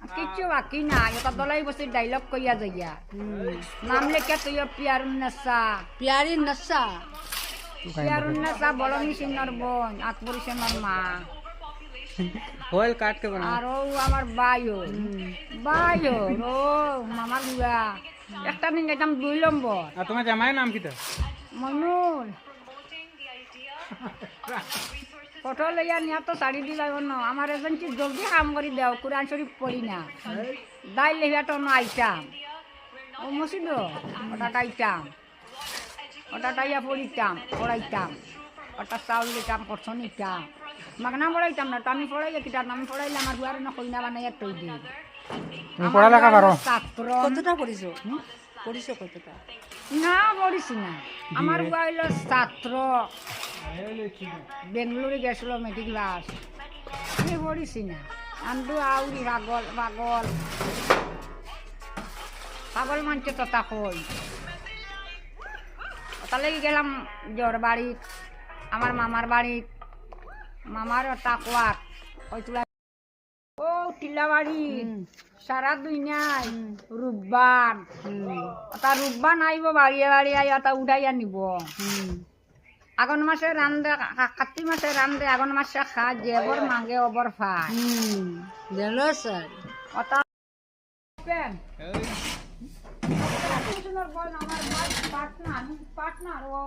কিচ্ছু বাকি নাই ওটা দলাই বসে ডাইলগ কইয়া যাইয়া নাম লেখা তুই পিয়ারুন্নেসা পিয়ারি নসা পিয়ারুন্নেসা বলনি সিংহর বোন আকবর সেনের মা होल काट के बना আর ও আমার বাইও ও মামার বুয়া একটা দিন গেতাম 2 নম্বর और तुम्हारा जमाई नाम किधर মনুর ফটো লইয়া নিয়া তো শাড়ি দিলাই অন্য আমার এজেন্সি জলদি কাম করে দেও কোরআন শরীফ পড়ি না দাই লেহিয়া তো আইতাম ও মসিদ ওটা আইতাম ওটা টাইয়া পড়াইতাম ওটা চাউল দিতাম পড়ছন নিতাম মাগনা পড়াইতাম না তো আমি পড়াইয়া কিতাম আমি পড়াইলে আমার বুয়ারে না কইনা বানাইয়া তৈ দিই তুমি পড়ালেখা পারো ছাত্র কতটা পড়িছো পড়িছো কতটা না পড়িছি না আমার বুয়া হইল ছাত্র বেঙ্গলোরে গেছিল মেট্রিক ক্লাস আমি পড়িছি না আন্দু আউরি পাগল মানছে তথা কই ওটা লেগে গেলাম জোর বাড়িত আমার মামার বাড়িত মামার তাকুয়াত ওই তুলা ও টিলাবাড়ি সারা দুনিয়ায় রূপবান ওটা রূপবান আইব বাড়িয়ে আই ওটা উঠাইয়া নিব আগুন মাসে রান্ধে কার্তিক মাসে রান্ধে আগুন মাসে খা যেবর মাগে অবর ফায় জানো স্যার ওটা পার্টনার ও